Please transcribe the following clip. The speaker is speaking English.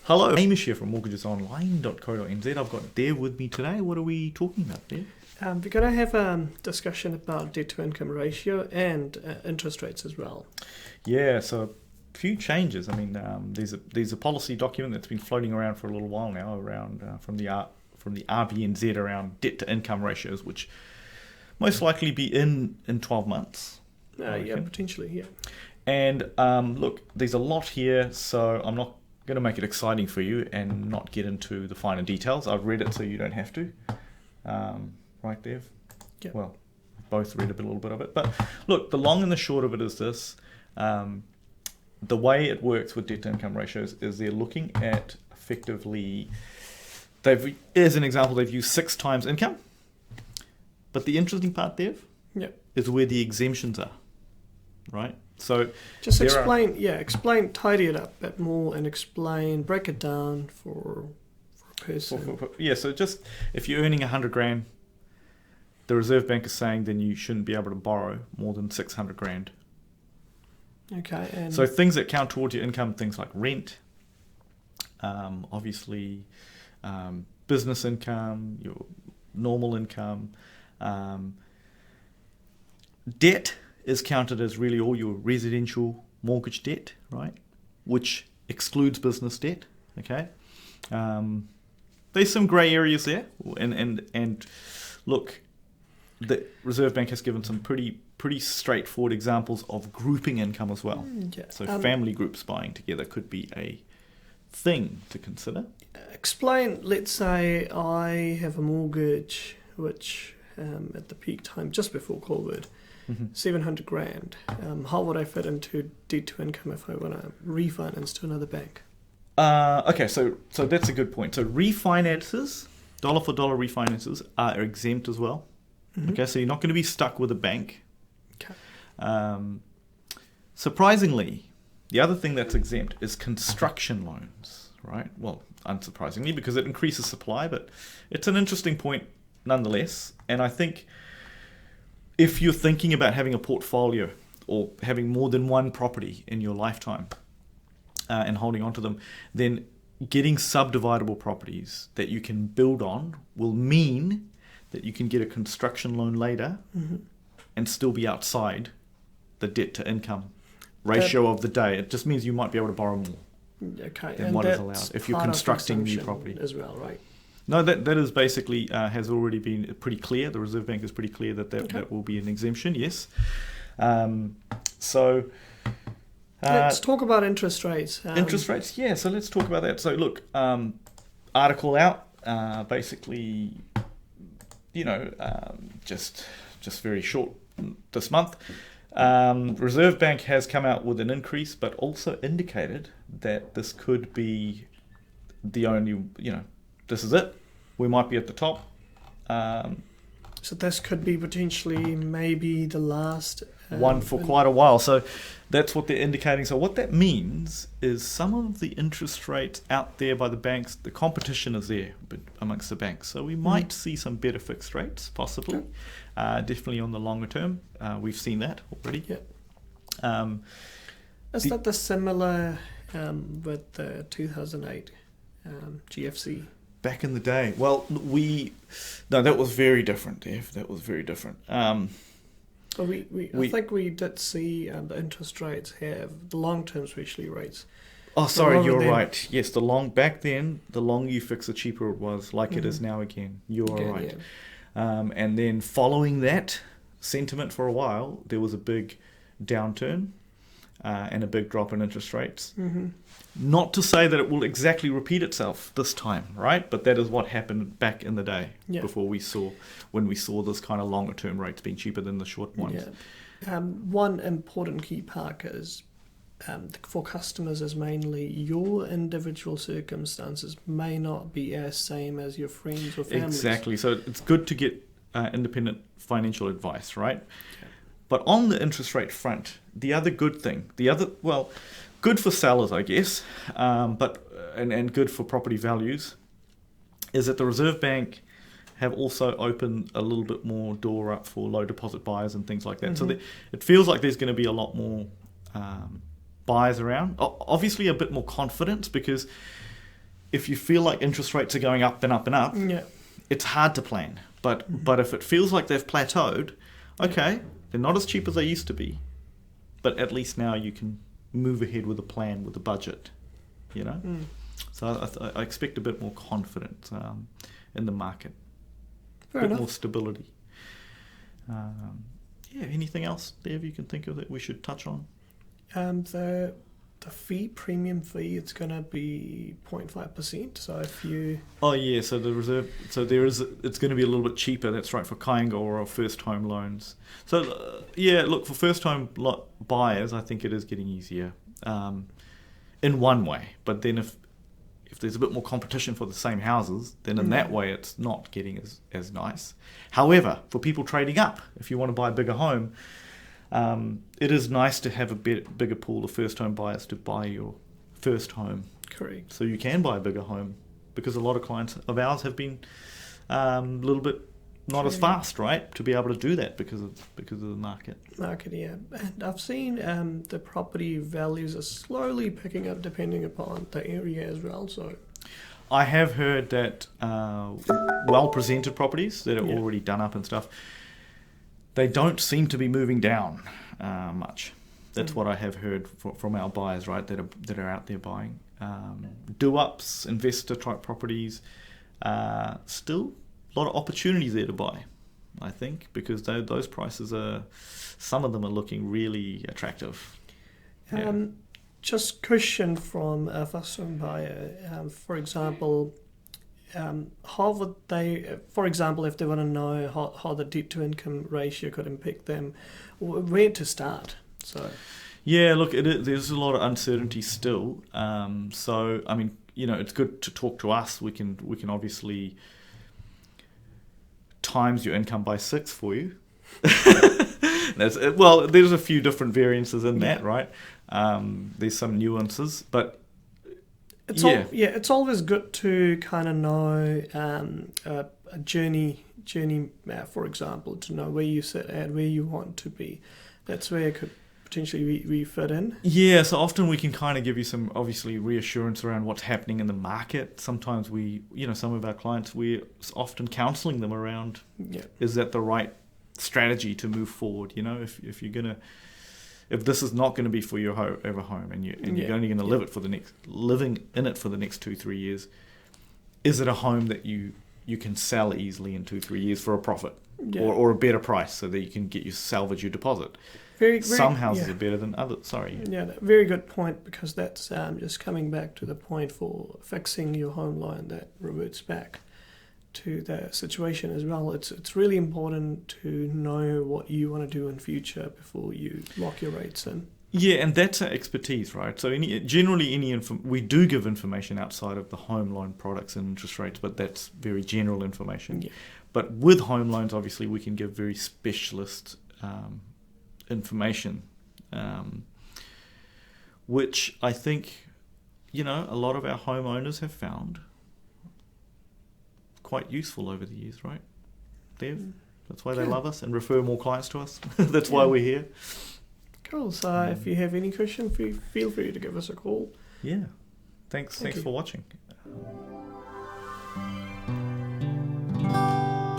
Hello, Hamish here from mortgagesonline.co.nz. I've got Dev with me today. What are we talking about, Dev? We're going to have a discussion about debt to income ratio and interest rates as well. Yeah, so a few changes. I mean, there's a policy document that's been floating around for a little while now around from the RBNZ around debt to income ratios, which most likely be in 12 months. Yeah, potentially, yeah. And look, there's a lot here, so I'm not going to make it exciting for you and not get into the finer details. I've read it so you don't have to. Right, Dev? Yeah. Well, we've both read a little bit of it. But look, the long and the short of it is this. The way it works with debt to income ratios is they're looking at effectively, as an example, they've used 6 times income. But the interesting part, Dev, is where the exemptions are, right? So just explain, tidy it up a bit more and break it down for a person. So just if you're earning 100 grand, the Reserve Bank is saying then you shouldn't be able to borrow more than 600 grand. Okay. And so things that count towards your income, things like rent, obviously business income, your normal income, debt is counted as really all your residential mortgage debt, right? Which excludes business debt, okay? There's some grey areas there, and look, the Reserve Bank has given some pretty straightforward examples of grouping income as well. So family groups buying together could be a thing to consider. Explain, let's say I have a mortgage which at the peak time, just before COVID, 700 grand. How would I fit into debt to income if I want to refinance to another bank? Okay, so that's a good point. So refinances, dollar for dollar refinances are exempt as well. Okay, so you're not going to be stuck with a bank. Okay. Surprisingly, the other thing that's exempt is construction loans, right? Well, unsurprisingly, because it increases supply, but it's an interesting point nonetheless. And I think if you're thinking about having a portfolio or having more than one property in your lifetime and holding on to them, then getting subdividable properties that you can build on will mean that you can get a construction loan later and still be outside the debt to income ratio of the day. It just means you might be able to borrow more than what is allowed if you're constructing new property as well, right? No, that is basically has already been pretty clear. The Reserve Bank is pretty clear that will be an exemption, yes. Let's talk about interest rates. Interest rates, yeah. So let's talk about that. So look, article out, basically, just very short this month. Reserve Bank has come out with an increase, but also indicated that this could be the only, this is it. We might be at the top. So this could be potentially maybe the last one for quite a while. So that's what they're indicating. So what that means is some of the interest rates out there by the banks, the competition is there amongst the banks. So we might see some better fixed rates, possibly. Definitely on the longer term. We've seen that already. Yeah. Is that the similar with the 2008 GFC? Back in the day. Well, that was very different, Dev. That was very different. I think we did see the interest rates have the long-term especially rates. Oh, sorry, you're right. Yes, back then, the longer you fix, the cheaper it was, like it is now again. You are right. Yeah. And then following that sentiment for a while, there was a big downturn and a big drop in interest rates. Not to say that it will exactly repeat itself this time, right? But that is what happened back in the day when we saw this kind of longer term rates being cheaper than the short ones. Yeah. One important key part is for customers is mainly your individual circumstances may not be as same as your friends or family. Exactly. So it's good to get independent financial advice, right? Yeah. But on the interest rate front, the other good thing, good for sellers, I guess, but good for property values, is that the Reserve Bank have also opened a little bit more door up for low deposit buyers and things like that. So it feels like there's going to be a lot more buyers around. Obviously, a bit more confidence because if you feel like interest rates are going up and up and up, Yeah. it's hard to plan. But if it feels like they've plateaued, okay, they're not as cheap as they used to be, but at least now you can move ahead with a plan, with a budget, you know. So I expect a bit more confidence in the market, Fair a bit enough. more stability. Yeah, anything else, Dev, you can think of that we should touch on? The fee, premium fee, it's going to be 0.5%. So if you... Oh yeah, so the reserve, so it's going to be a little bit cheaper. That's right, for Kāinga or first home loans. So yeah, look, for first home buyers, I think it is getting easier in one way. But then if there's a bit more competition for the same houses, then in that way it's not getting as nice. However, for people trading up, if you want to buy a bigger home, it is nice to have a bigger pool of first home buyers to buy your first home. Correct. So you can buy a bigger home, because a lot of clients of ours have been a little bit not as fast, right, to be able to do that because of the market. Yeah. And I've seen the property values are slowly picking up depending upon the area as well. So I have heard that well-presented properties that are already done up and stuff, they don't seem to be moving down much. That's what I have heard from our buyers, right, that are out there buying. Do-ups, investor-type properties, still a lot of opportunities there to buy, I think, because those prices some of them are looking really attractive. Just question from a first home buyer, for example, how would they, for example, if they want to know how the debt to income ratio could impact them, where to start? So yeah, look, there's a lot of uncertainty still. So I mean, you know, it's good to talk to us. We can obviously times your income by 6 for you. There's a few different variances in that, right? There's some nuances, but it's always good to kind of know a journey, for example, to know where you sit at, where you want to be. That's where it could potentially we fit in. Yeah, so often we can kind of give you some, obviously, reassurance around what's happening in the market. Sometimes some of our clients, we're often counselling them around, is that the right strategy to move forward? You know, if you're gonna, if this is not going to be for your home, and you're only going to living in it for the next 2-3 years, is it a home that you can sell easily in 2-3 years for a profit, or a better price, so that you can salvage your deposit? Some houses are better than others. Sorry. Yeah, very good point, because that's just coming back to the point for fixing your home loan, that reverts back to the situation as well. It's really important to know what you want to do in future before you lock your rates in. Yeah, and that's our expertise, right? So we do give information outside of the home loan products and interest rates, but that's very general information. Yeah. But with home loans, obviously, we can give very specialist information, which I think, a lot of our homeowners have found quite useful over the years, right, Dev? That's why they love us and refer more clients to us. That's why we're here. Cool. So if you have any questions, feel free to give us a call. Yeah. Thanks for watching.